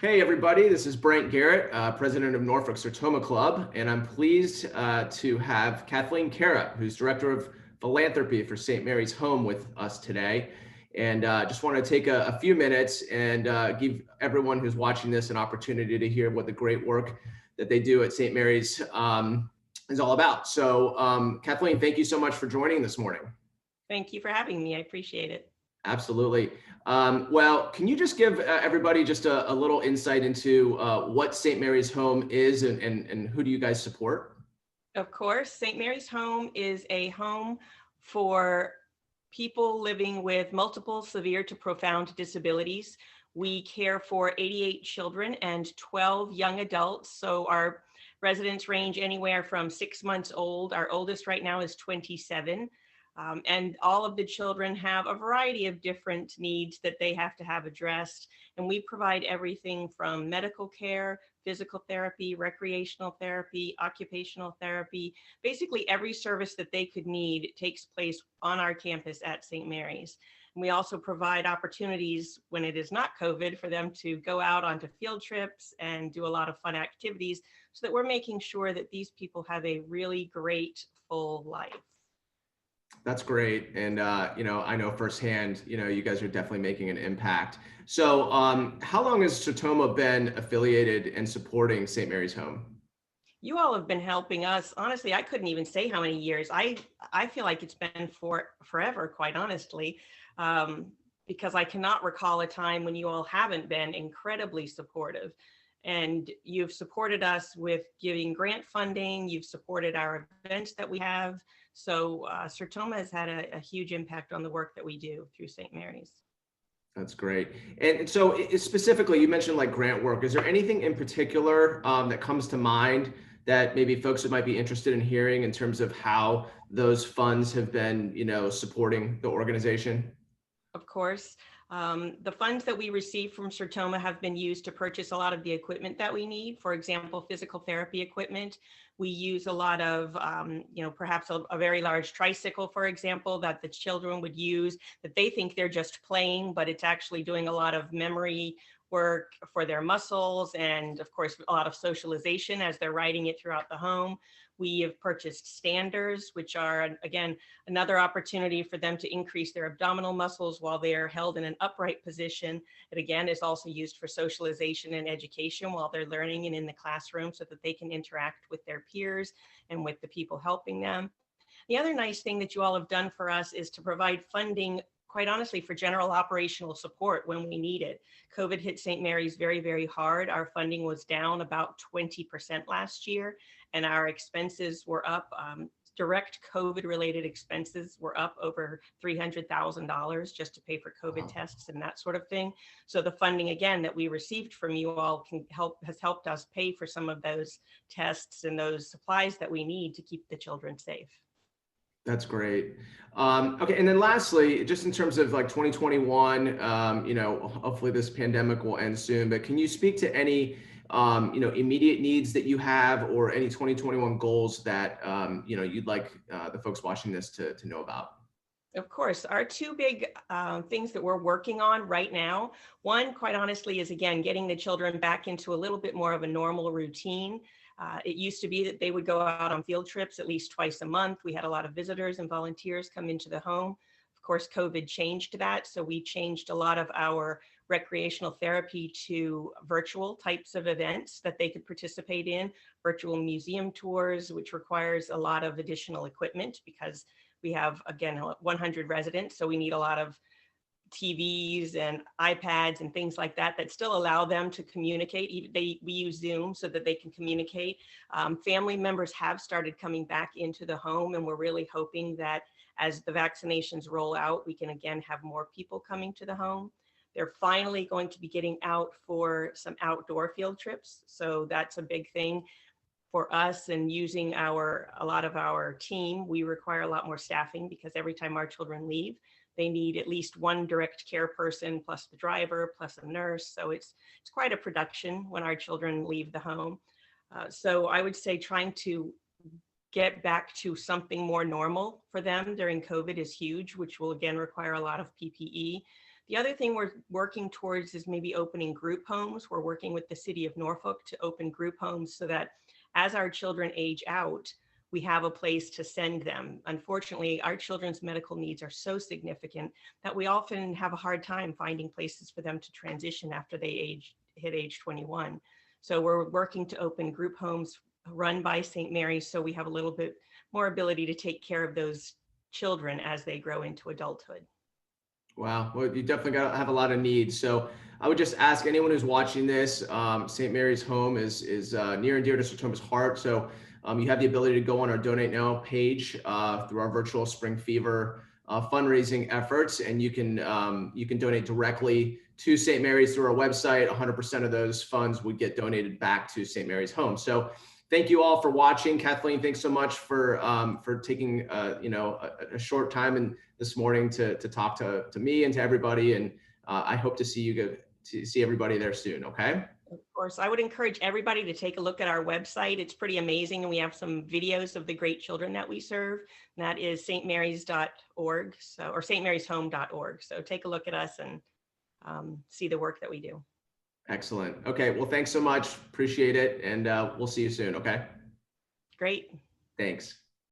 Hey everybody, this is Brent Garrett, president of Norfolk Sertoma Club, and I'm pleased to have Kathleen Cara, who's director of philanthropy for St. Mary's Home with us today. And just want to take a few minutes and give everyone who's watching this an opportunity to hear what the great work that they do at St. Mary's is all about. So Kathleen, thank you so much for joining this morning. Thank you for having me. I appreciate it. Absolutely. Well, can you just give everybody just a little insight into what St. Mary's Home is and who do you guys support? Of course, St. Mary's Home is a home for people living with multiple severe to profound disabilities. We care for 88 children and 12 young adults. So our residents range anywhere from 6 months old. Our oldest right now is 27. And all of the children have a variety of different needs that they have to have addressed. And we provide everything from medical care, physical therapy, recreational therapy, occupational therapy. Basically, every service that they could need takes place on our campus at St. Mary's. And we also provide opportunities when it is not COVID for them to go out onto field trips and do a lot of fun activities so that we're making sure that these people have a really great full life. That's great. And, I know firsthand, you guys are definitely making an impact. So how long has Sertoma been affiliated and supporting St. Mary's Home? You all have been helping us. Honestly, I couldn't even say how many years. I feel like it's been forever, quite honestly, because I cannot recall a time when you all haven't been incredibly supportive. And you've supported us with giving grant funding. You've supported our events that we have. So Sertoma has had a huge impact on the work that we do through St. Mary's. That's great. And so specifically, you mentioned like grant work. Is there anything in particular that comes to mind that maybe folks that might be interested in hearing in terms of how those funds have been, supporting the organization? Of course. The funds that we receive from Sertoma have been used to purchase a lot of the equipment that we need. For example, physical therapy equipment. We use a lot of, perhaps a very large tricycle, for example, that the children would use that they think they're just playing, but it's actually doing a lot of memory work for their muscles and, of course, a lot of socialization as they're riding it throughout the home. We have purchased standers, which are, again, another opportunity for them to increase their abdominal muscles while they are held in an upright position. It, again, is also used for socialization and education while they're learning and in the classroom so that they can interact with their peers and with the people helping them. The other nice thing that you all have done for us is to provide funding, quite honestly, for general operational support when we need it. COVID hit St. Mary's very, very hard. Our funding was down about 20% last year, and our expenses were up. Direct COVID related expenses were up over $300,000 just to pay for COVID tests and that sort of thing. So the funding, again, that we received from you all has helped us pay for some of those tests and those supplies that we need to keep the children safe. That's great. Okay, and then lastly, just in terms of like 2021, hopefully this pandemic will end soon, but can you speak to any, immediate needs that you have or any 2021 goals that, you'd like the folks watching this to know about? Of course, our two big things that we're working on right now, one, quite honestly, is again, getting the children back into a little bit more of a normal routine. It used to be that they would go out on field trips at least twice a month. We had a lot of visitors and volunteers come into the home. Of course, COVID changed that. So we changed a lot of our recreational therapy to virtual types of events that they could participate in, virtual museum tours, which requires a lot of additional equipment because we have, again, 100 residents. So we need a lot of TVs and iPads and things like that that still allow them to communicate. We use Zoom so that they can communicate. Family members have started coming back into the home, and we're really hoping that as the vaccinations roll out, we can again have more people coming to the home. They're finally going to be getting out for some outdoor field trips. So that's a big thing for us, and using a lot of our team. We require a lot more staffing because every time our children leave, they need at least one direct care person, plus the driver, plus a nurse. So it's quite a production when our children leave the home. So I would say trying to get back to something more normal for them during COVID is huge, which will again require a lot of PPE. The other thing we're working towards is maybe opening group homes. We're working with the city of Norfolk to open group homes so that as our children age out, we have a place to send them. Unfortunately, our children's medical needs are so significant that we often have a hard time finding places for them to transition after they hit age 21. So we're working to open group homes run by St. Mary's so we have a little bit more ability to take care of those children as they grow into adulthood. Wow. Well, you definitely got to have a lot of needs. So I would just ask anyone who's watching this, St. Mary's Home is near and dear to Sertoma's heart. So you have the ability to go on our Donate Now page through our virtual Spring Fever fundraising efforts, and you can donate directly to St. Mary's through our website. 100% of those funds would get donated back to St. Mary's Home. So thank you all for watching. Kathleen, thanks so much for taking a short time this morning to talk to me and to everybody. And I hope to see everybody there soon. Okay. Of course, I would encourage everybody to take a look at our website. It's pretty amazing. And we have some videos of the great children that we serve. And that is stmarys.org, or stmaryshome.org. So take a look at us and see the work that we do. Excellent. Okay. Well, thanks so much. Appreciate it. And we'll see you soon. Okay. Great. Thanks.